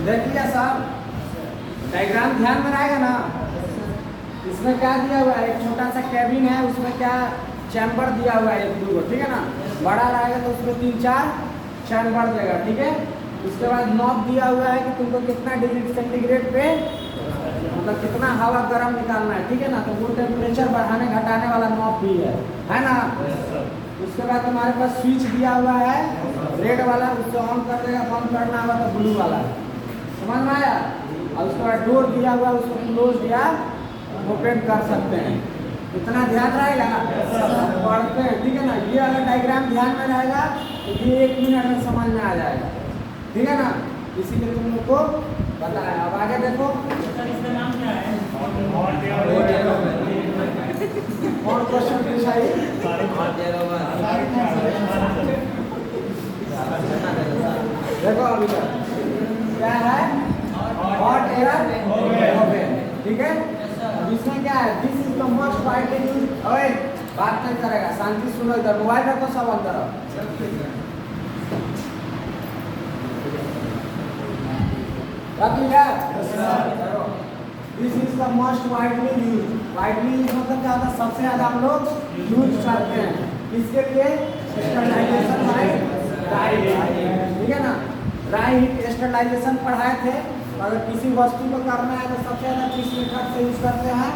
देख लिया साहब, डायग्राम ध्यान में आएगा ना। इसमें क्या दिया हुआ है, एक छोटा सा कैबिन है, उसमें क्या चैम्बर दिया हुआ है, एक दो, ठीक है ना। बड़ा रहेगा तो उसमें 3-4 चैम्बर देगा, ठीक है। उसके बाद नॉब दिया हुआ है कि तुमको कितना डिग्री सेंटीग्रेड पे मतलब कितना हवा गर्म निकालना है, ठीक है ना। तो वो टेम्परेचर बढ़ाने घटाने वाला नॉब भी है ना। उसके बाद तुम्हारे पास स्विच दिया हुआ है रेड वाला, उसको ऑन कर देगा, बंद करना होगा तो ब्लू वाला, समझ में आया। और उसके बाद डोर दिया हुआ, उसको क्लोज या ओपन कर सकते हैं। इतना ध्यान रहेगा, पढ़ते हैं, ठीक है ना। ये अगर डायग्राम ध्यान में रहेगा तो ये 1 मिनट में समझ में आ जाएगा, ठीक है ना। इसीलिए तुम लोग को बताया। अब आगे देखो, इसका नाम क्या है? और क्वेश्चन पूछा ही देखो अभी तक क्या है, हॉट एयर ओवन, ठीक है। इसमें क्या है, this is the most widely used. ओए बात नहीं करेगा, शांति सुनो, इधर मोबाइल रखो, सब अंदर आओ। रख लिया? This is the most widely used. Widely use मतलब क्या होता है, सबसे ज्यादा हम लोग यूज करते हैं। इसके लिए स्टरलाइजेशन बाय ड्राई हीट, ठीक है ना। ड्राई हीट स्टरलाइजेशन पढ़ाए थे। अगर किसी वस्तु को करना है तो सबसे ज़्यादा किस मेथड से यूज करते हैं,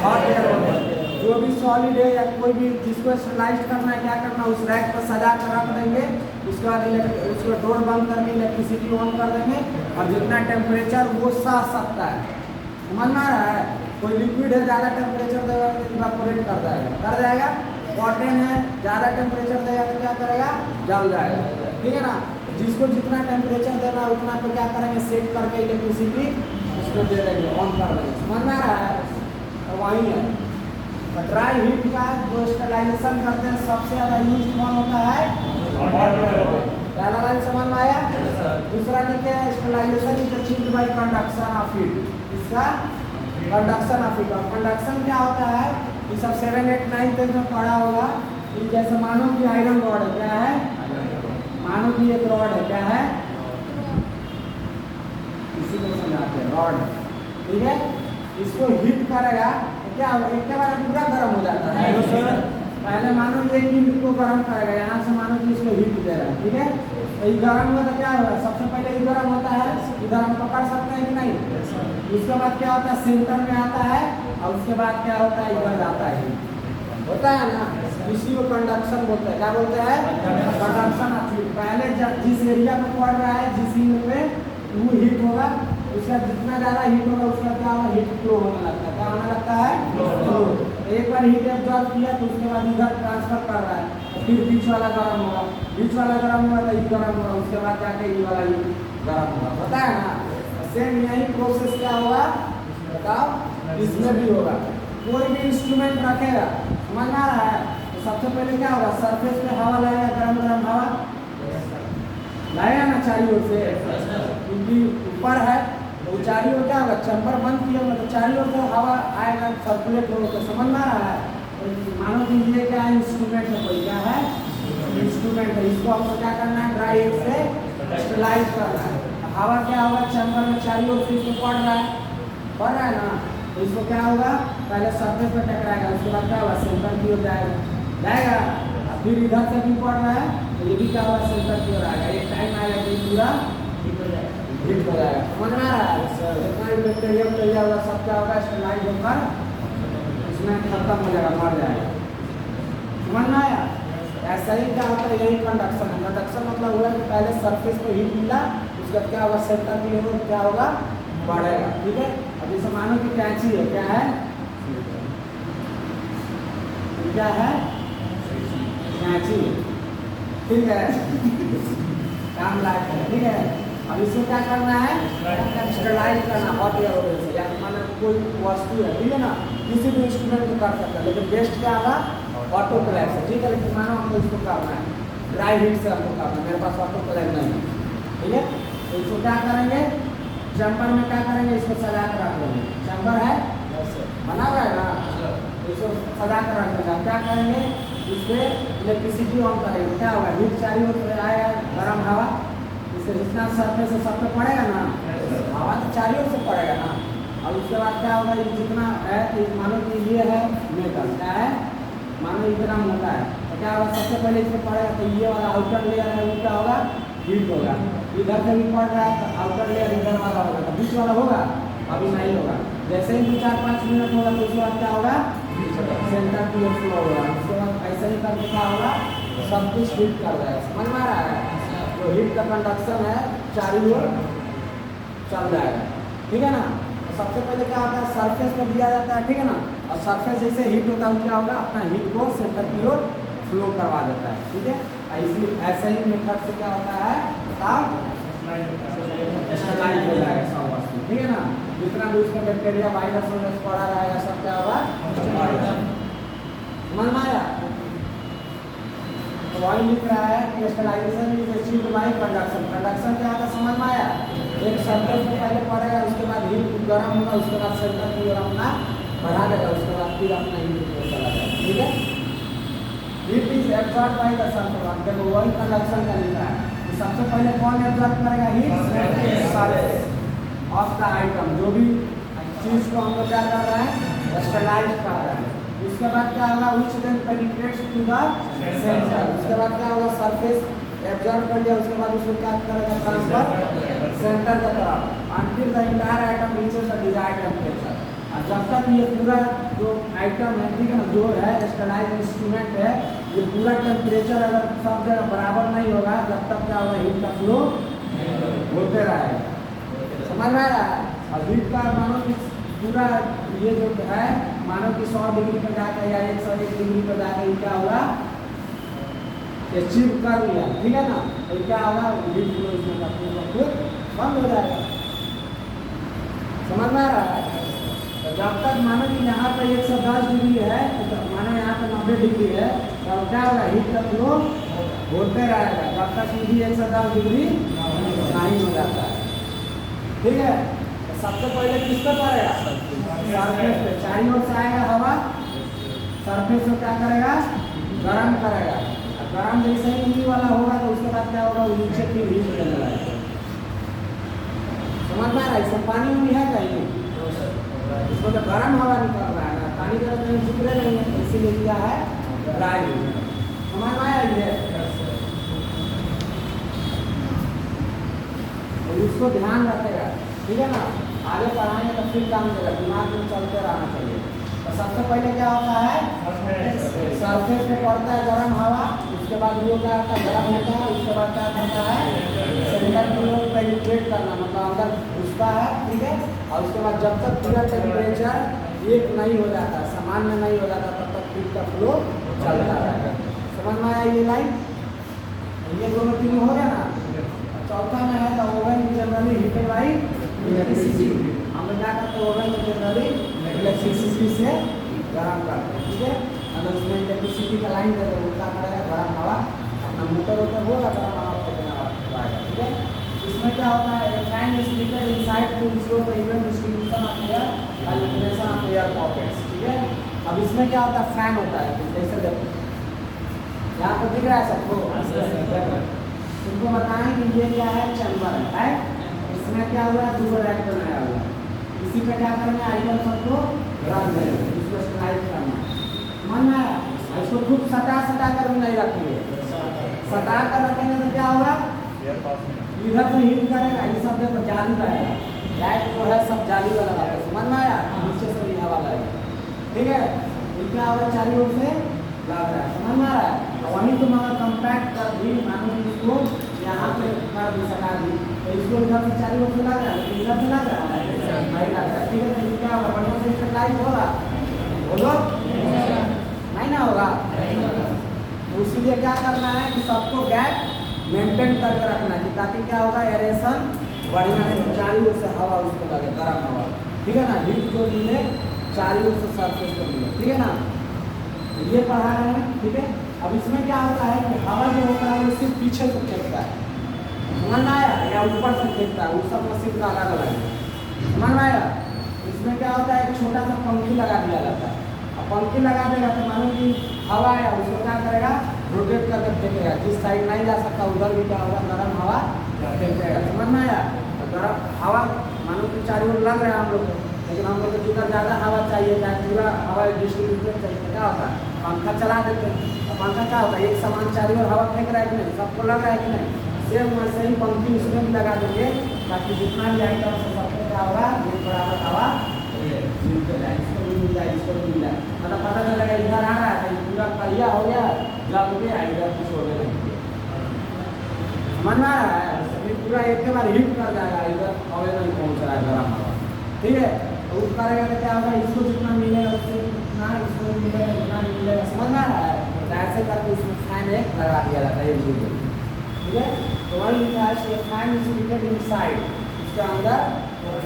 हॉट एयर ओवन। जो भी सॉलिड है या कोई भी जिसको स्टरलाइज करना है, क्या करना है, उस रैक पर सजा कर रख देंगे। उसके बाद उसको डोर बंद करके इलेक्ट्रिसिटी ऑन कर देंगे और जितना टेम्परेचर वो सह सकता है, समझ में आ रहा है। कोई लिक्विड है, ज़्यादा टेम्परेचर देगा तो इवापोरेट कर जाएगा। कॉटन है, ज़्यादा टेम्परेचर देगा तो क्या करेगा, जल जाएगा, ठीक है ना। जिसको जितना टेम्परेचर देना है उतना तो क्या करेंगे, सेट करके इलेक्ट्रिसिटी उसको दे देंगे, ऑन कर देंगे, समझ में आ रहा है। तो वही है ड्राई हीट का जो स्टरलाइजेशन करते हैं, सबसे ज़्यादा यूज कौन होता है, पहला लाइन समझ में आया। दूसरा क्या है, sterilisation is achieved by conduction of heat. इसका कंडक्शन ऑफ हीट, कंडक्शन क्या होता है, ये सब 7, 8, 9 तक में पढ़ा होगा। जैसे मानो कि आयरन रॉड है, क्या है, मानो कि एक रॉड है, क्या है, इसी को समझाते हैं, रॉड, ठीक है। इसको हीट करेगा तो क्या होगा, एक के बार पूरा गर्म हो जाता है। पहले मानो 1 मिनट को गर्म करेगा, यहाँ से मानो कि इसको हीट दे रहा है, ठीक है। तो ये गर्म हुआ तो क्या होगा, सबसे पहले ये गर्म होता है, इधर हम पकड़ सकते हैं कि नहीं। उसके बाद क्या होता है, सेंटर में आता है और उसके बाद क्या होता है, इधर जाता है, होता है ना। इसी को कंडक्शन बोलते हैं, क्या बोलते हैं, कंडक्शन ऑफ हीट। पहले जिस एरिया में पड़ रहा है, जिस हीट में वो हीट होगा, उसका जितना ज़्यादा हीट होगा उसका क्या होगा, हीट फ्लो होने लगता है, क्या होने लगता है, फ्लो। एक बार हीट एब्जॉर्ब किया तो उसके बाद इधर ट्रांसफर कर रहा है, तो फिर बीच वाला गर्म होगा, बीच वाला गर्म हुआ तो ये गर्म होगा, उसके बाद जाके ये वाला ये गर्म होगा, होता है ना। सेम यही प्रोसेस क्या होगा, बताओ, इसमें भी होगा। कोई भी इंस्ट्रूमेंट रखेगा, समझ में आ रहा है, तो सबसे पहले क्या होगा, सरफेस पे हवा लाएगा, गरम गरम हवा लाएगा ना चारों ओर से, क्योंकि ऊपर है तो चारों ओर क्या होगा, चैम्बर बंद किया होगा तो चारों ओर से हवा आएगा, सर्कुलेट होगा, तो समझ में आ रहा है। तो मानो कि ये क्या है, इंस्ट्रूमेंट है, कोई क्या है, इंस्ट्रूमेंट है। इसको आपको क्या करना है, ड्राई हीट से स्टरलाइज करना है। हवा क्या होगा, चैम्बर में चारों ओर से इसको पड़ रहा है ना, तो इसको क्या होगा, पहले सरफेस पर टकराएगा, उसके बाद क्या होगा, सेंटर की ओर जाएगा, फिर इधर से भी पड़ रहा है तो ये भी क्या होगा, सेंटर की ओर आएगा। एक टाइम आएगा कि पूरा हीट हो जाएगा, समझ में आ रहा है। जितना भी बैक्टीरिया उटेरिया होगा सब क्या होगा, स्टरलाइज होकर उसमें खत्म हो जाएगा, मर जाएगा, समझ में आया। ऐसा ही क्या होता है, यही कंडक्शन है। कंडक्शन मतलब हुआ कि पहले सरफेस को हीट मिला, उसके बाद क्या होगा, सेंटर की ओर क्या होगा, बढ़ेगा, ठीक है। अब जैसे मानो कि कैंची है, क्या है, क्या है, कैंची, ठीक है, काम लायक है, ठीक है। अब इसको क्या करना है, स्टरलाइज करना, हॉट एयर ओवन से, या मतलब कोई वस्तु है, ठीक है ना, किसी भी इंस्ट्रूमेंट को कर सकता है, लेकिन बेस्ट क्या होगा, ऑटोक्लेव से, ठीक है। लेकिन मानो हमको इसको करना है ड्राई हीट से, हमको करना है, मेरे पास ऑटोक्लेव नहीं है, ठीक है। तो इसको क्या करेंगे, चैम्बर में क्या करेंगे, इसको सजा कर रख देंगे, चैम्बर है बना हुआ है ना, इसको सजा कर रख देंगे। क्या करेंगे, इस पर इलेक्ट्रिसिटी ऑन करेंगे, क्या होगा, हीट चारों ओर से आएगा, गर्म हवा, इससे जितना सरफेस से सब पे पड़ेगा ना, हवा तो चारों ओर से पड़ेगा ना। और उसके बाद क्या होगा, ये जितना है तो मानो कि ये है मेटल, क्या है, मानो इतना मोटा है तो क्या होगा, सबसे पहले इसमें पड़ेगा तो ये वाला आउटर लेयर है वो क्या होगा, हीट होगा। इधर से भी पड़ रहा है तो आउटर लेयर इधर वाला होगा, तो बीच वाला होगा, अभी नहीं होगा। जैसे ही 4-5 मिनट होगा तो उसके बाद क्या होगा, सेंटर की ओर फ्लो होगा। उसके बाद ऐसे ही करके क्या होगा, सब कुछ हीट कर रहा है। समझ में आ रहा है, जो हीट का कंडक्शन है चारों ओर चल जाएगा, ठीक है ना। तो सबसे पहले क्या होता है, सरफेस पर दिया जाता है, ठीक है ना। और सरफेस जैसे हीट होता है क्या होगा, अपना हीट को सेंटर की ओर फ्लो करवा देता है, ठीक है। इसलिए ऐसे ही मेथड से क्या होता है, स्टरलाइज हो जाएगा सब वस्तु, ठीक है ना। जितना भी उसका बैक्टीरिया वायरस पड़ा रहेगा सब क्या होगा, समझ में आया। तो वही लिख रहा है कि sterilisation is achieved by conduction. Conduction क्या होता है, समझ में आया। एक सरफेस पे पहले पड़ेगा, उसके बाद हीट गर्म होगा, उसके बाद सेंटर की ओर अपना बढ़ा देगा, उसके बाद फिर अपना हीट को चला जाएगा, ठीक है। Heat is absorb by the surface, देखो वही कंडक्शन का लिखा है। सबसे पहले कौन एब्जॉर्ब करेगा, heat surface of the item, जो भी चीज को हम लोग क्या कर रहे हैं, स्टरलाइज कर रहे हैं। उसके बाद क्या होगा, which then penetrates to the center। उसके बाद क्या होगा, सरफेस एब्जॉर्ब कर लिया, उसके बाद उसको क्या करेगा, ट्रांसफर सेंटर की तरफ, until the entire atom reaches the desired temperature। और जब तक ये पूरा जो आइटम है, ठीक है ना, जो है स्टरलाइज इंस्ट्रूमेंट है, ये पूरा टेम्परेचर अगर सब जगह बराबर नहीं होगा, जब तक क्या होगा, हीट का फ्लो होते रहेगा। समझ में आ रहा है। और हीट का मानो कि पूरा ये जो है, मानो कि 100 डिग्री पर जाकर या 101 डिग्री पर जाकर क्या होगा, अचीव कर लिया, ठीक है ना। तो क्या होगा, हीट फ्लो इसमें खुद बंद हो जाएगा। समझ में आ रहा है। तो जब तक मानो कि यहाँ पर 110 डिग्री है, तो मानो यहाँ पर 90 डिग्री है, तो क्या होगा, हीट का फ्लो होते रहेगा जब तक भी 110 डिग्री नहीं हो जाता है, ठीक है। तो सबसे पहले किस पर पड़ेगा, सरफेस पे, चारों ओर से आएगा हवा, सरफेस को क्या करेगा, गर्म करेगा। गर्म जैसे ही नीचे वाला होगा तो उसके बाद क्या होगा, नीचे की हीट देने लगेगा। समझ में आ रहा है। इसमें पानी में है कहीं, इसमें तो गर्म हवा निकल रहा है ना, पानी का कहीं जिक्र नहीं है, इसीलिए क्या है, ड्राई। समझ में आया ये, तो इसको ध्यान रखेगा, ठीक है ना। आगे पढ़ाएंगे तो फिर काम देगा, दिमाग में चलते रहना चाहिए। तो सबसे पहले क्या होता है, सरफेस पे पड़ता है गर्म हवा, उसके बाद वो क्या होता है, गर्म होता है, उसके बाद क्या करता है, सेंटर की ओर पेनिट्रेट करना, मतलब अंदर घुसता है, ठीक है। और उसके बाद जब तक पूरा टेम्परेचर एक नहीं हो जाता, सामान्य नहीं हो जाता, तब तक हीट का फ्लो चलता रहेगा। समझ में आया ये लाइन, ये दोनों तीनों हो गया ना। चौथा में है the oven generally heated bye electricity. हम लोग क्या करते हैं, ओवन में जनरली इलेक्ट्रिसिटी से गर्म करते हैं, ठीक है। अगर उसमें इलेक्ट्रिसिटी का लाइन दे दो, क्या करेगा, गर्म हवा अपना मोटर होता होगा, गर्म हवा फेंकना आएगा, ठीक है। इसमें क्या होता है, एक fan is fitted inside to ensure the even distribution of air and ventilation of air pockets, ठीक है। अब इसमें क्या होता है, फैन होता है, जैसे देखो यहाँ पर दिख रहा है सबको, तुमको बताएं कि ये क्या है, चैम्बर है। इसमें क्या हुआ है, 2 रैक बनाया हुआ है, इसी पे क्या करना है, आइटम सबको रख देंगे, इसको स्लाइड करना है। मन है, इसको खूब सटा कर भी नहीं रखेंगे, सटा कर रखेंगे तो क्या होगा, इधर से हीट करेगा, ये सब देखो जाली रहेगा, लाइट जो है सब जाली वाला रहेगा। समझ में आया, नीचे से भी हवा लगेगा, ठीक है। ये क्या होगा, चारों ओर से लग रहा है, समझ में आ रहा है। वहीं तुम अगर कम्पैक्ट कर दी, मानो इसको यहाँ पे कर दी, सटा दी, तो इसको इधर से चारों ओर से लग रहा है, इधर से लग रहा है, नहीं लग रहा है, ठीक है। तो क्या होगा, बढ़िया से स्टरलाइज होगा, बोलो नहीं ना होगा। तो इसलिए क्या करना है कि सबको गैप मेंटेन करके रखना है, ताकि क्या होगा, एरेशन बढ़िया से चारों ओर से हवा उसको लगे, गर्म हवा, ठीक है ना। हीट को मिले चारों ओर से सरफेस को मिले, ठीक है ना। ये पढ़ा रहे हैं, ठीक है। अब इसमें क्या होता है कि हवा जो होता है वो सिर्फ पीछे से फेंकता है, समझ में आया, या ऊपर से फेंकता है, उस सब मशीन का अलग अलग है, समझ में आया। इसमें क्या होता है, एक छोटा सा पंखी लगा दिया जाता है, अब पंखी लगा देगा तो मानो कि हवा है, उसको क्या करेगा, रोटेट करके फेंकेगा, जिस साइड नहीं जा सकता उधर भी क्या होगा, गर्म हवा फेंकेगा। समझ में आया? गर्म हवा मानो कि चारों ओर लग रहा है हम लोग को, लेकिन हम लोग को जितना ज़्यादा हवा चाहिए, चाहे पूरा हवा डिस्ट्रीब्यूटर चाहिए, तो क्या होता है, पंखा चला देते हैं। तो पंखा क्या होता है, एक समान चारों ओर हवा फेंक रहा है कि नहीं, सबको लग रहा है कि नहीं, सेम वैसे ही पंखी उसमें भी लगा देंगे, ताकि जितना भी आइटम से सबको क्या होगा, एक बराबर हवा मिलते जाए, इसको भी मिल जाए, इसको भी मिल जाए। मतलब पता चलेगा इधर आ रहा है तो पूरा पहिया हो गया, जब गया इधर कुछ हो गया नहीं। समझ में आ रहा है? सभी पूरा एक के बार हिट कर जाएगा, इधर हवा नहीं पहुँच रहा है गर्म हवा, ठीक है। तो उस करेगा तो क्या होगा, इसको जितना मिलेगा उससे उतना, इसको मिलेगा जितना मिलेगा। समझ में आ रहा है? तो ऐसे करके उसमें फैन एक लगा दिया जाता है, एक दूसरे, ठीक है। तो वही लिखा है फैन इज फिटेड इनसाइड, इसके अंदर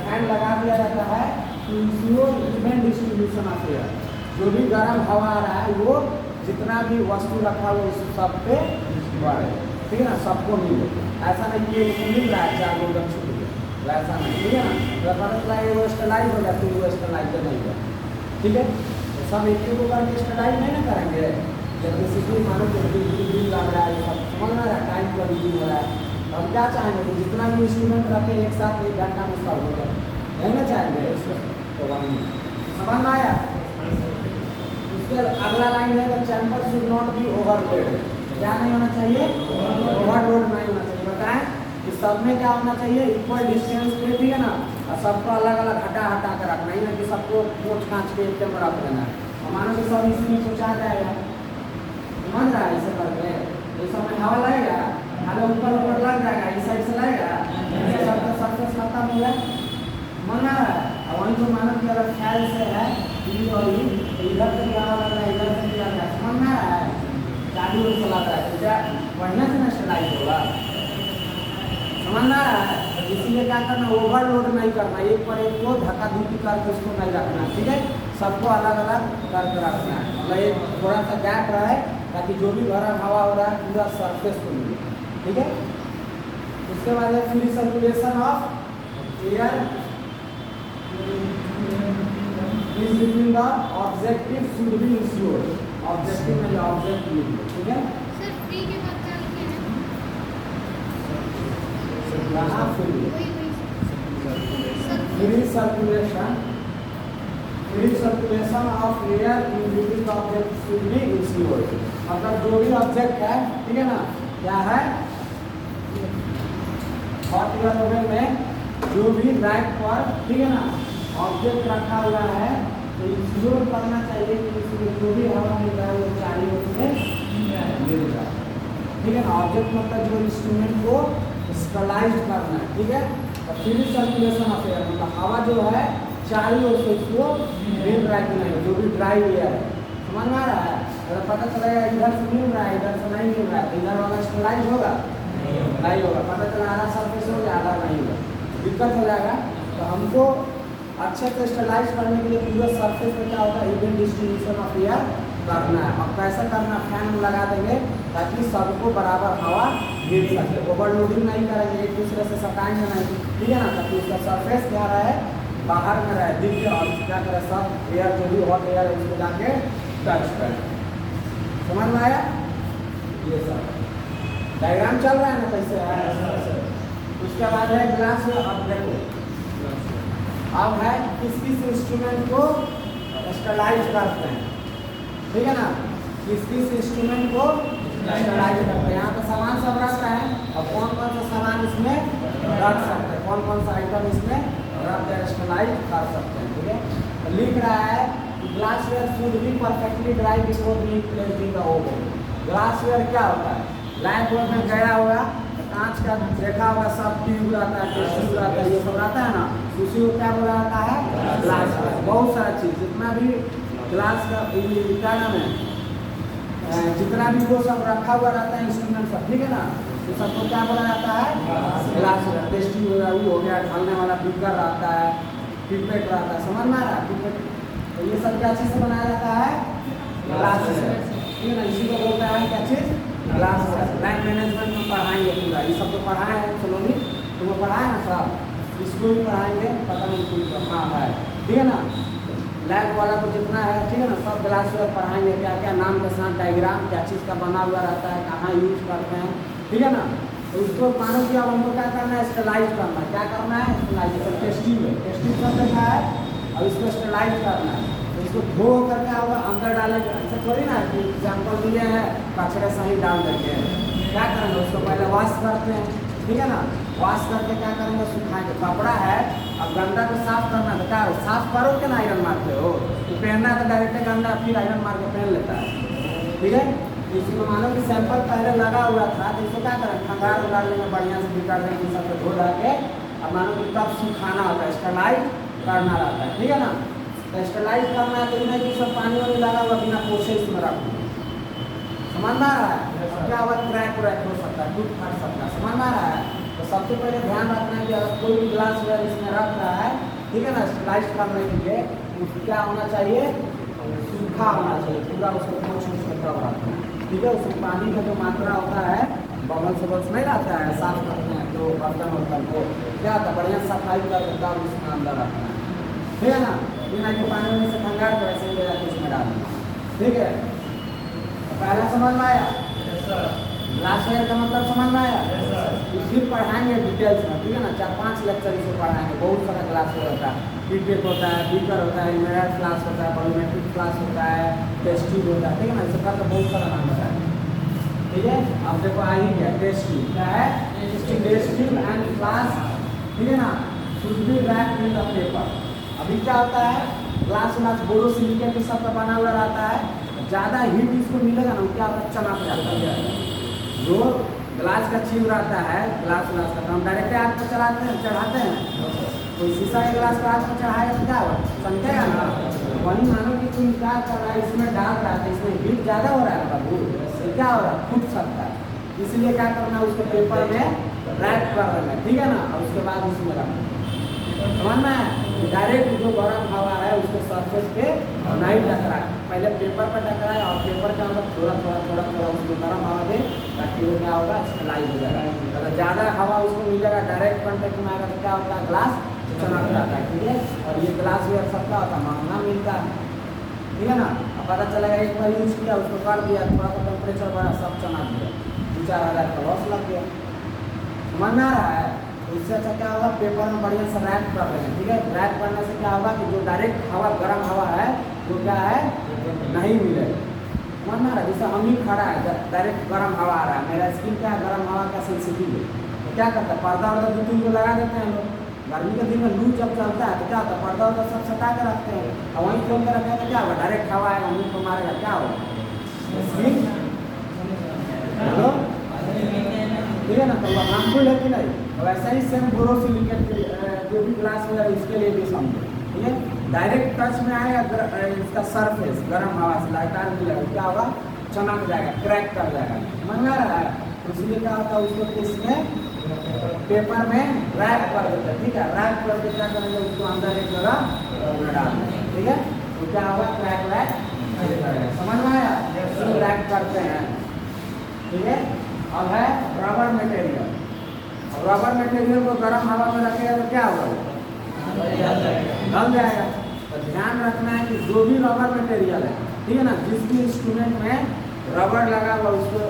फैन लगा दिया जाता है to ensure even distribution of air. जो भी गर्म हवा आ रहा है वो जितना भी वस्तु रखा हुआ उस सब पे बढ़े, ठीक है ना, सबको मिले। ऐसा नहीं कि एक मिल रहा है चार लोग छूट गए, ऐसा नहीं, ठीक है ना। तो पता चला वो स्टेलाइज हो जाती है, वो स्टेलाइज नहीं है, ठीक है। तो सब एक एक करके स्टेलाइज नहीं ना करेंगे, जब किसी भी मानो कि बिजली लग रहा है, सब समझ में रहा है, टाइम का बिजली हो रहा है, तो हम क्या चाहेंगे कि जितना भी इंस्ट्रूमेंट रखे एक साथ 1 घंटा में सब हो जाए, नहीं ना चाहेंगे उसको। तो वही समझ में आया? उसके अगला लाइन है, chamber should not be overload. क्या नहीं होना चाहिए, ओवरलोड नहीं होना चाहिए। बताएं कि सब में क्या होना चाहिए, इक्वल डिस्टेंस पे, ठीक है ना, और सबको अलग अलग हटा हटा कर रखना, ही ना कि सबको पोछ कांच के एक में रख देना है। मानो कि सब इसमें पहुँचा जाएगा, समझ रहा है, इसे करके तो सब में हवा लगेगा, हवा ऊपर ऊपर लग जाएगा, इस साइड से लगेगा, सबका सरफेस खत्म हो गया, मन आ रहा है। और वहीं जो मानो कि अगर ख्याल से है ई और ई, तो इधर से भी हवा लग रहा है, इधर से भी लग रहा है, समझ में आ रहा है, चालू ओर चला रहा है, तो क्या बढ़िया से नेशनलाइज होगा, समझ में आ रहा है। इसीलिए क्या करना, ओवरलोड नहीं करना, एक पर एक को धक्का धुक्की करके उसको नहीं रखना, ठीक है, सबको अलग अलग करके रखना है, मतलब एक थोड़ा सा गैप रहे, ताकि जो भी गर्म हवा हो रहा है पूरा सरफेस को मिले, ठीक है। उसके बाद है free circulation of air is between the objective should be insured. Objective में ऑब्जेक्टिव, ठीक है। सर फ्री के बाद क्या लिखे हैं? यहाँ free circulation, free circulation of air in between the object should be insured. मतलब जो भी ऑब्जेक्ट है, ठीक है ना, क्या है, हॉट एयर ओवन में जो भी रैक पर, ठीक है ना, ऑब्जेक्ट रखा हुआ है, तो इंश्योर करना चाहिए कि इसमें जो भी हवा मिल रहा है वो चारों ओर से मिल रहा है, ठीक है ना। ऑब्जेक्ट मतलब जो इंस्ट्रूमेंट को स्टेलाइज करना है, ठीक है। और फ्री सर्कुलेशन ऑफ एयर मतलब हवा जो है चारों ओर से उसको मिल रहा है कि नहीं, जो भी ड्राई एयर है, समझ में आ रहा है। अगर पता चलेगा इधर से मिल रहा है, इधर से नहीं मिल रहा है, तो इधर वाला स्टेलाइज होगा, नहीं होगा। पता चला आधा सरफेस हो या आधा नहीं होगा, दिक्कत हो जाएगा। तो हमको अच्छे से स्टेलाइज करने के लिए पूरा सरफेस में क्या होगा, इवन डिस्ट्रीब्यूशन ऑफ एयर करना है। और कैसे करना, फैन लगा देंगे ताकि सबको बराबर हवा मिल सके, ओवरलोडिंग नहीं करेंगे, एक दूसरे से सटाएंगे नहीं, ठीक है ना, ताकि उसका सरफेस क्या रहे, बाहर में रहे, दिखे, और क्या करे, सब एयर जो भी हॉट एयर है उसको जाके टच करें। समझ में आया? ये सब डायग्राम चल रहा है ना, कैसे है। उसके बाद है ग्लास ऑब्जेक्ट। अब है किस किस इंस्ट्रूमेंट को स्टेलाइज करते हैं, ठीक है ना, किस किस इंस्ट्रूमेंट को स्टेलाइज करते हैं। यहाँ पे सामान सब रख रहा है, और कौन कौन सा सामान इसमें रख सकते हैं, कौन कौन सा आइटम इसमें रख कर स्टेलाइज कर सकते हैं, ठीक है। तो लिख रहा है glassware should be perfectly dry before being placed in the oven. Glassware क्या होता है, लैंप में गया हुआ कांच का देखा होगा, सब ट्यूब रहता है, टिश्यू रहता है, ये सब रहता है ना, उसी को क्या बोला जाता है, ग्लास। बहुत सारा चीज़ जितना भी ग्लास का क्या नाम है, जितना भी वो सब रखा हुआ रहता है इंस्ट्रूमेंट सब, ठीक है ना, तो सबको क्या बोला जाता है, ग्लास। टेस्टी हो गया, ढालने वाला बीकर रहता है, पिपेट रहता है, समझ में आ रहा है, पिपेट। तो ये सब क्या चीज़ से बनाया जाता है, ग्लास से, ठीक है ना। इसी को बोलता है क्या चीज़, ग्लास। बैंक मैनेजमेंट में पढ़ाएंगे पूरा, ये सब तो पढ़ाए हैं, चलो नहीं तुम्हें पढ़ाए ना सब, इसको भी पढ़ाएंगे, पता नहीं कुछ हाँ है, ठीक है ना। लैब वाला को जितना है ठीक है ना, सब ग्लास वेयर पढ़ाएंगे, क्या क्या नाम के साथ डायग्राम क्या चीज़ का बना हुआ रहता है, कहाँ यूज करते हैं, ठीक है ना। तो उसको मानो कि अब हमको क्या करना है, स्टेलाइज करना है। क्या करना है, स्टेलाइज। जैसे टेस्टिंग है, टेस्टिंग करने का है, अब इसको स्टेलाइज करना है। तो इसको धो करके अब अंदर डालेंगे। ऐसा थोड़ी ना कि एग्जाम्पल दिए हैं कचरे सही डाल देंगे। क्या करेंगे, उसको पहले वॉश करते हैं, ठीक है ना। वॉश करके क्या करेंगे, सुखाएंगे। कपड़ा है, अब गंदा को साफ करना तो क्या हो, साफ करो कि ना आयरन मारते हो, तो पहनना तो डायरेक्ट गंदा फिर आयरन मार के पहन लेता है, ठीक है। इसको मानो कि सैंपल पहले लगा हुआ था, तो इसको क्या करें, खंगार उगार लेंगे, बढ़िया से डिटर्जेंट सब धो धा के, अब मानो कि तब सुखाना होता है, स्टेलाइज करना रहता है, ठीक है ना। तो स्टेलाइज करना है तो नहीं कि सब पानी वानी लगा हुआ बिना पोछे इसमें रखो, समझ में आ रहा है। क्या हुआ, क्रैक व्रैक हो सकता है, टूट फट सकता है, समझ में आ रहा है। तो सबसे पहले ध्यान रखना है कि अगर कोई भी ग्लास वगैरह इसमें रख रहा है, ठीक है ना, स्टेलाइज करने के लिए उसको क्या होना चाहिए, सूखा होना चाहिए, पूरा उसको पोछ के तब रखना, ठीक है। उसमें पानी का जो मात्रा होता है, बबल से बल्स नहीं रहता है, साफ करते हैं तो बर्तन वर्तन को क्या होता है, बढ़िया सफाई करके तब उसमें अंदर रखना है, ठीक है ना। बिना कि पानी में से खंगार कर ऐसे ले जाके उसमें डालना, ठीक है। तो पहला समझ में आया, ग्लास वेयर का मतलब समझ में आया। फिर पढ़ाएंगे डिटेल्स में, ठीक है ना। 4-5 लेक्चर इसे पढ़ाएंगे, बहुत सारा ग्लास वेयर होता है, पीपेट होता है, बीकर होता है, मिरर ग्लास होता है, वॉल्यूमेट्रिक ग्लास होता है, टेस्ट ट्यूब होता है, ठीक है ना। इसे करके बहुत सारा नाम होता है, ठीक है। अब देखो आ ही गया टेस्ट ट्यूब, क्या है, टेस्ट ट्यूब एंड ग्लास, ठीक है ना, should be wrapped in the paper. अभी क्या होता है, ग्लास व्लास बोरोसिलिकेट के सब का बना हुआ रहता है, ज़्यादा हीट इसको मिलेगा ना, क्या होता है, चमक जाता है। जो ग्लास का चीज रहता है, ग्लास व्लास का, हम डायरेक्ट आग पर चढ़ाते हैं, कोई शीशा के ग्लास पर आग पर चढ़ाएगा तो क्या होगा, समझेगा ना। वही मानो कि तुम क्या कर रहा है, इसमें डाल रहा है, इसमें हीट ज़्यादा हो रहा है बाबू, तो क्या हो रहा है, फूट सकता है। इसलिए क्या करना है, उसको पेपर में रैप कर देना, ठीक है ना, और उसके बाद उसमें रखना, समझना है। डायरेक्ट जो गर्म हवा है उसके सरफेस पे नहीं टकराए, पहले पेपर पर टकराए और पेपर के अंदर थोड़ा थोड़ा उसको गर्म हवा दे, ताकि वो क्या होगा, स्टेलाइज हो जाएगा। अगर ज़्यादा हवा उसको मिलेगा, डायरेक्ट कॉन्टेक्ट में आएगा तो क्या होता है, ग्लास चमक जाता है, ठीक है। और ये ग्लास वेयर सबका होता है, महंगा मिलता है, ठीक है ना। अब पता चलेगा एक बार यूज किया, उसको कर दिया, थोड़ा सा टेम्परेचर बढ़ा, सब चमक गया, 2-4 हज़ार का लॉस लग गया, समझ में आ रहा है। इससे अच्छा क्या होगा, पेपर में बढ़िया से रैप कर रहे हैं, ठीक है। रैप करने से क्या होगा कि जो डायरेक्ट हवा, गर्म हवा है, वो क्या है, नहीं मिलेगा, समझ में आ रहा है। जैसे हम ही खड़ा है, डायरेक्ट गर्म हवा आ रहा है, मेरा स्किन क्या है, गर्म हवा का सेंसिटिव है, तो क्या करता है, पर्दा वर्दा 2-3 को लगा देते हैं लोग। गर्मी के दिन में लू जब चलता है तो क्या होता है, पर्दा वर्दा सब सटा के रखते हैं, और वहीं खोल के रखेंगे तो क्या होगा, डायरेक्ट हवा आएगा, मुँह को मारेगा, क्या होगा, स्किन, हेलो, ठीक है ना। तो वह हार्मफुल है कि नहीं। वैसा ही सेम बोरोसिलिकेट जो भी ग्लास वगैरह, इसके लिए भी समझो, ठीक है। डायरेक्ट टच में आएगा इसका सरफेस गर्म हवा से लगातार मिलेगा, क्या होगा, चमक जाएगा, क्रैक कर जाएगा, समझ में आ रहा है। तो इसलिए क्या होता है, उसको इसमें पेपर में रैप कर देते हैं, ठीक है। रैप करके क्या करेंगे, उसको अंदर एक जगह डाल देंगे, ठीक है। तो क्या होगा, क्रैक वैक, समझ में आया, इसको रैप करते हैं, ठीक है। अब है रबर मटेरियल। अब रबर मटेरियल को गर्म हवा में रखेगा तो क्या होगा, गल जाएगा। तो ध्यान रखना है कि जो भी रबर मटेरियल है, ठीक है ना, जिस भी इंस्ट्रूमेंट में रबर लगा हुआ उसको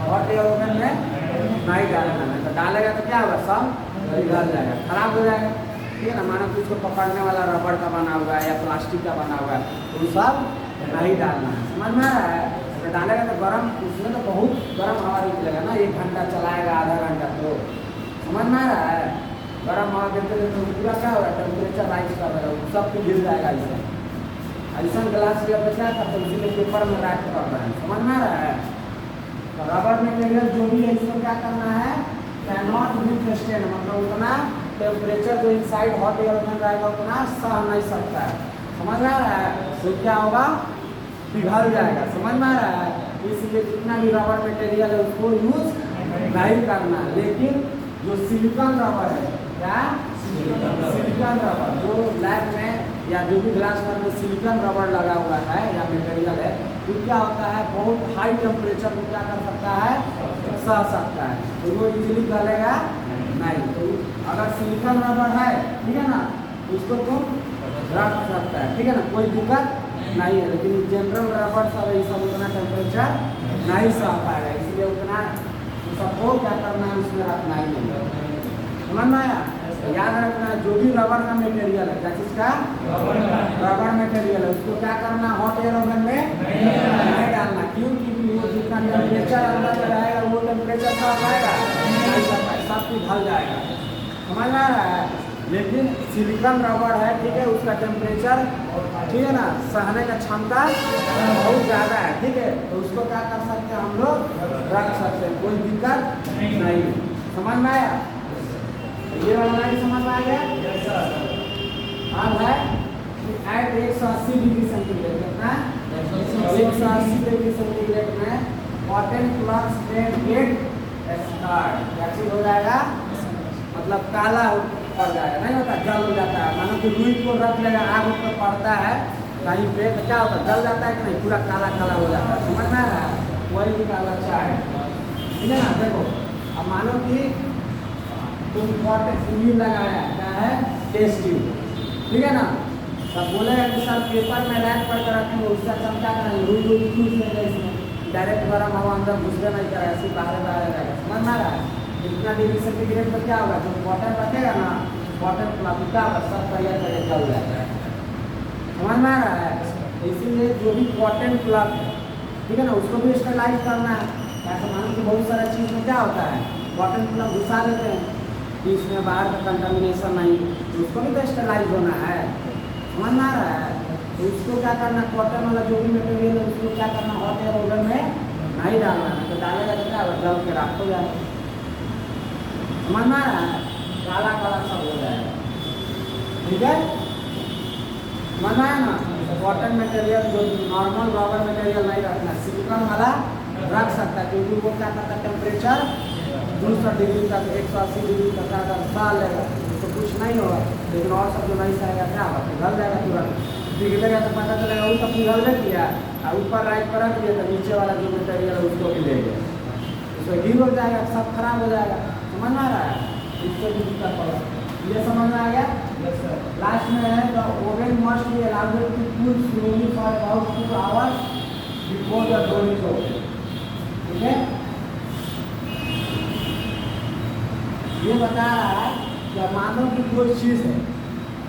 हॉट एयर ओवन में नहीं डालना है, तो डालेगा तो क्या होगा, सब गल जाएगा, खराब हो जाएगा, ठीक है ना। मानो कि उसको पकड़ने वाला रबर का बना हुआ है या प्लास्टिक का बना हुआ है, तो सब नहीं डालना है, समझ में आ रहा है। तो डालेगा तो गर्म, उसमें तो बहुत गर्म हवा निकलेगा ना, 1 घंटा चलाएगा, आधा घंटा, तो समझ में आ रहा है। गर्म हवा देते देते तो पूरा क्या होगा, टेम्परेचर राइज कर देगा, सब कुछ गिर जाएगा। ऐसा ग्लास वेयर पे क्या करते हैं, इसीलिए पेपर में रैप कर रहे हैं, समझ में आ रहा है। तो रबर मटेरियल जो भी है, इसमें क्या करना है, कैन नॉट बी सस्टेन, मतलब उतना टेम्परेचर जो इनसाइड हॉट एयर में रहेगा उतना सह नहीं सकता है, समझ में आ रहा है। तो क्या होगा, पिघल जाएगा, समझ में आ रहा है। इसलिए जितना भी रबर मटेरियल है उसको यूज नहीं करना। लेकिन जो सिलिकॉन रबर है, क्या सिलिकॉन रबर, जो लैब में या जो भी ग्लास में सिलिकॉन रबर लगा हुआ है या मटेरियल है, तो क्या होता है, बहुत हाई टेम्परेचर को क्या कर सकता है, सह सकता है, तो वो इजीली गलेगा नहीं। तो अगर सिलिकॉन रबर है, ठीक है ना, उसको तुम रख सकता है, ठीक है ना, कोई दिक्कत नहीं है। लेकिन जनरल रबर सब ये सब उतना टेम्परेचर नहीं सह पाएगा, इसलिए उतना सबको क्या करना है उसमें रखना ही नहीं है। समझ में आया? तो याद रखना है जो भी रबर का मटेरियल है, क्या चीज का रबर मटेरियल है, उसको क्या करना, हॉट एयर ओवन में नहीं डालना। क्यों? क्योंकि वो जितना टेम्परेचर अंदर में रहेगा वो टेम्परेचर सब आएगा नहीं कर पाएगा, सब कुछ ढल जाएगा। समझ में आ रहा है? लेकिन सिलिकॉन रबर है, ठीक है, उसका टेम्परेचर, ठीक है ना, सहने का क्षमता बहुत ज़्यादा है, ठीक है, तो उसको क्या कर सकते हैं हम लोग, रख सकते हैं, कोई दिक्कत नहीं। समझ में आया? ये वाला लाइन समझ में आ गया? अब है एट 180 डिग्री सेंटीग्रेड, कितना 180 डिग्री सेंटीग्रेड में कॉटन फ्लक्स में गेट स्टार्ट क्या चीज हो जाएगा, मतलब काला पड़ जाएगा, नहीं होता, जल हो जाता है। मानो कि रुई को रख लेगा, आग ऊपर पड़ता है कहीं पे तो क्या होता है, जल जाता है कि नहीं, पूरा काला काला हो जाता है। समझ में आ रहा है? वही निकाला चाहे, ठीक है ना। देखो अब मानो कि तुम कॉटन ट्यूब लगाया, क्या है, टेस्ट ट्यूब, ठीक है ना, तब बोलेगा कि सर पेपर में रैप करके रखेंगे, उसका चमका करेंगे, रुई रुई चूस लेगा, इसमें डायरेक्ट गर्म हवा अंदर घुसबे नहीं करेगा, सिर्फ बाहर बाहर रहेगा। समझ में आ रहा है? इतना डिग्री सेंटीग्रेड पर क्या होगा, जो कॉटन रखेगा ना, कॉटन प्लग का सब तैयार करके जल जाता है। समझ में आ रहा है? इसीलिए जो भी कॉटन प्लग, ठीक है ना, उसको भी स्टेलाइज करना है। ऐसा मानो कि बहुत सारा चीज़ में क्या होता है, कॉटन प्लग घुसा देते हैं कि इसमें बाहर का कंटामिनेशन नहीं, तो उसको भी तो स्टेलाइज होना है। समझ में आ रहा है? तो उसको क्या करना, कॉटन वाला जो भी मटेरियल है उसको क्या करना, हॉट एयर ओवन में नहीं डालना है, तो डालेगा तो क्या होगा, जल के राख हो जाएगा। समझ में आ रहा है? काला काला सब हो जाएगा, ठीक है, समझ में आया ना। कॉटन मटेरियल जो नॉर्मल रबर मटेरियल नहीं रखना, सिलिकॉन वाला रख सकता है, क्योंकि वो क्या करता है, टेम्परेचर 200 डिग्री तक 180 डिग्री तक अगर सह लेगा तो कुछ नहीं होगा। लेकिन और सब जो नहीं सहेगा क्या होगा, पिघल जाएगा, तुरंत पिघलेगा तो पता चलेगा वो तो पिघलने किया, और ऊपर राइट पर रख दिया तो नीचे वाला जो मटेरियल है उसको भी ले गया, उसको हीट हो जाएगा, सब खराब हो जाएगा। समझ में आ रहा है? इससे भी दिक्कत होगा। ये समझ में आ गया? लास्ट में है the oven must be allowed to cool slowly for about 2 hours before the door is open, ठीक है। ये बता रहा है कि मानो कि कोई चीज़ है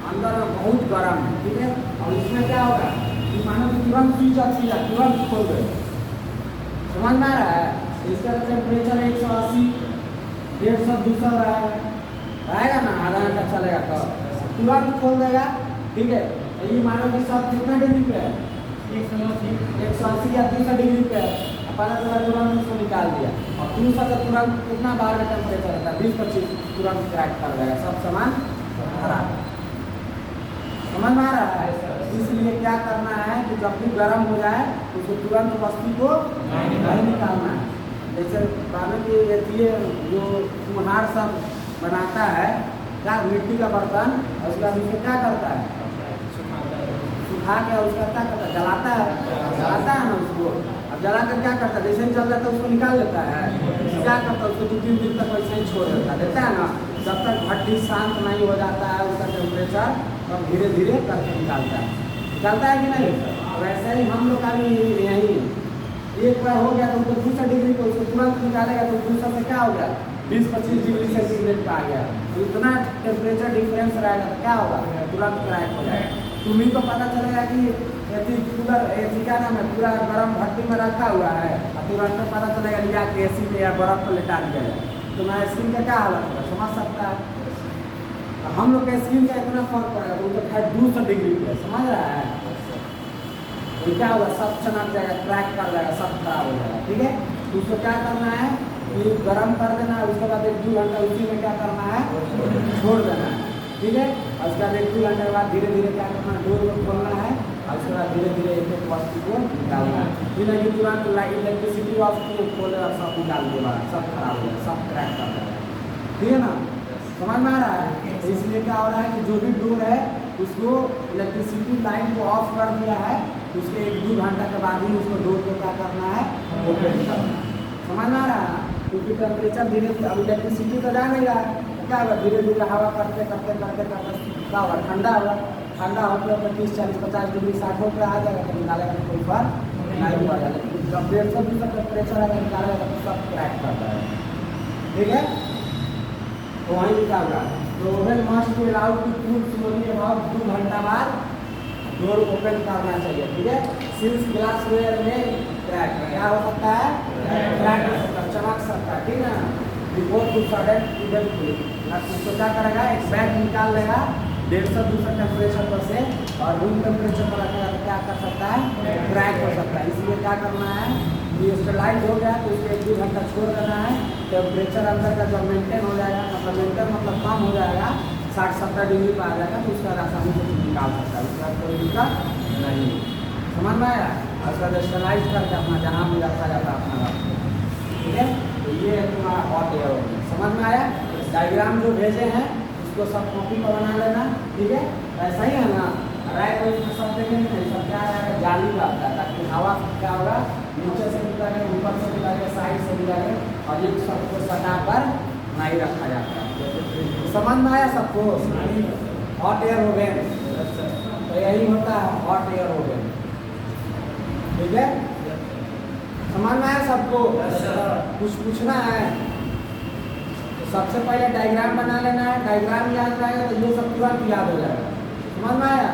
अंदर में बहुत गर्म है, ठीक है, और इसमें क्या होगा कि मानो कि तुरंत स्विच अच्छी है, तुरंत खोल गए। समझ में आ रहा है? इसका टेम्परेचर 180 150 200 रहेगा ना, आधा घंटा चलेगा तो तुरंत खोल देगा, ठीक है। ये मानो कि सब कितना डिग्री पे है, 180 या 200 डिग्री पे है, पता चला तुरंत उसको निकाल दिया, और 200 का तुरंत कितना बाहर का टेम्परेचर रहता है, 20-25, तुरंत क्रैक कर देगा, सब सामान खराब। समझ में आ रहा है? इसलिए क्या करना है कि जब भी गर्म हो जाए उसको तुरंत वस्तु को नहीं निकालना है। जैसे मानो कि ये जो कुम्हार सब बनाता है क्या, मिट्टी का बर्तन, और उसके बाद उसको क्या करता है, सुखा के उसका क्या करता है, जलाता है ना उसको। अब जला कर क्या करता है, जैसे ही जल जाता है उसको निकाल लेता है, क्या करता है, उसको 2-3 दिन तक वैसे ही छोड़ देता है ना, जब तक भट्टी शांत नहीं हो जाता है उसका टेम्परेचर, तब धीरे धीरे करके निकालता है कि नहीं। वैसे ही हम लोग का भी यही एक बार हो गया तो उसको 200 डिग्री को उसको तुरंत निकालेगा तो 200 से क्या हो गया, 20-25 डिग्री सेंटीग्रेड का आ गया, तो इतना टेम्परेचर डिफरेंस रहेगा तो क्या होगा, तुरंत क्रैक हो जाएगा। तुम्हें तो पता चलेगा कि कूलर एसी का नाम है, पूरा गर्म भट्टी में रखा हुआ है, और तुरंत पता चलेगा लिया कि एसी पे या बर्फ पर लेटा दिया जाए, तो मैं स्किन का क्या हालत होगा, समझ सकता है। हम लोग के स्किन का इतना फर्क पड़ेगा, तो उनको खैर 200 डिग्री पे, समझ रहा है, तो क्या होगा, सब चमक जाएगा, क्रैक कर जाएगा, सब खराब हो जाएगा, ठीक है। तो उसको क्या करना है कि गर्म कर देना है, उसके बाद 1-2 घंटा उसी में क्या करना है, छोड़ देना है, ठीक है। और उसके बाद 1-2 घंटे के बाद धीरे धीरे क्या करना है, डोर को खोलना है, और उसके बाद धीरे धीरे एक वस्तु को निकालना है, फिर नहीं तुरंत इलेक्ट्रिसिटी ऑफ को खोले और सब निकाल दिया, सब खराब हो जाएगा, सब क्रैक कर देगा, ठीक है ना। समझ में आ रहा है? तो इसलिए क्या हो रहा है कि जो भी डोर है उसको इलेक्ट्रिसिटी लाइन को ऑफ कर दिया है, उसके 1-2 घंटा के बाद ही उसको डोर को क्या करना है, ओपन करना है। समझ में आ रहा है? क्योंकि टेम्परेचर धीरे धीरे, अब इलेक्ट्रिसिटी तो जा नहीं रहा है, क्या होगा, धीरे धीरे हवा करते करते करते करते क्या होगा, ठंडा होगा, ठंडा होते होते 30, 40, 50 डिग्री 60 पे आ जाएगा तो निकालेगा तो कोई फर्क नहीं पड़ेगा। लेकिन जब 150 भी टेम्परेचर अगर निकालेगा तो सब क्रैक करता है। ठीक है, तो वहीं निकाल रहा है। तो oven must be allowed to cool slowly about 2 घंटा बाद डोर ओपन करना चाहिए। ठीक है, सिंस ग्लास वेयर में क्रैक क्या हो सकता है, क्रैक हो सकता है, चमक सकता है। ठीक है ना, बिफोर टू सडन इवेंट तो क्या करेगा, एक बैग निकाल लेगा 150-200 टेम्परेचर पर से और रूम टेम्परेचर पर रखेगा तो क्या कर सकता है, क्रैक हो सकता है। इसलिए क्या करना है, ये स्टेलाइज हो गया तो इसको 1-2 घंटा छोड़ देना है। टेम्परेचर अंदर का जब मेंटेन हो जाएगा, मतलब कम हो जाएगा, 60-70 डिग्री पर आ जाएगा तो उसका आसानी से निकाल सकता है, उसका कोई दिक्कत नहीं। समझ में आया, उसका स्टेलाइज करके अपना जहाँ भी रखा जाता है अपना रखो। ठीक है, तो ये है तुम्हारा हॉट एयर ओवन। समझ में आया, डायग्राम जो भेजे हैं उसको सब कॉपी पर बना लेना। ठीक है, ऐसा ही है ना, रैक में सब देखेंगे नहीं, सब क्या है, जाली का आता है ताकि हवा क्या होगा, नीचे से भी लगे, ऊपर से भी लगे, साइड से भी लगे और एक सबको सटा पर नहीं रखा जाता है। समझ में आया सबको, हॉट एयर ओवन तो यही होता है, हॉट एयर ओवन। ठीक है, समझ में आया सबको, कुछ पूछना है तो सबसे पहले डायग्राम बना लेना है। डायग्राम याद रहेगा तो ये सब तुरंत याद हो जाएगा। समझ में आया,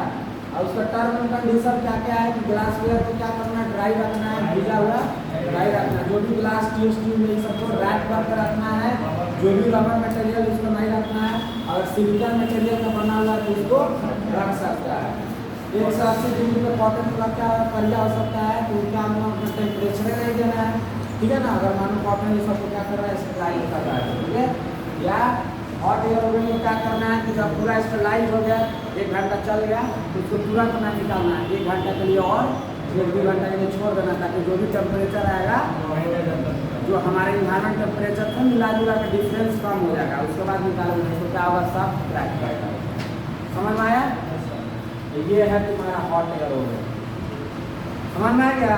और उसका टर्म एंड कंडीशन क्या क्या है कि ग्लास वेयर को क्या करना है, ड्राई रखना है, भीगा हुआ ड्राई रखना है। जो भी ग्लास ट्यूब में सबको रैप करके रखना है। जो भी रबर मटेरियल उसको नहीं रखना है, और सिलिकॉन मटेरियल का बना हुआ तो उसको रख सकता है। 180 डिग्री पे कॉटन का क्या करिया हो सकता है तो उनका अपना टेम्परेचर नहीं देना है। ठीक है ना, अगर मानो कॉटन ये सबको क्या कर रहा है, स्टेलाइज कर रहा है। ठीक है, या हॉट एयर ओवन में क्या करना है कि जब पूरा स्टेलाइज हो गया, 1 घंटा चल गया तो उसको तुरंत ना निकालना है, 1 घंटा के लिए और 1-2 घंटा के लिए छोड़ देना, ताकि जो भी टेम्परेचर आएगा, जो हमारे इन्वायरमेंट टेम्परेचर था मिला जुला का डिफरेंस कम हो जाएगा। उसके बाद निकालेंगे तो क्या होगा, सब क्रैक करेगा। समझ में आया, ये है तुम्हारा हॉट एयर ओवन। समझ में आ गया।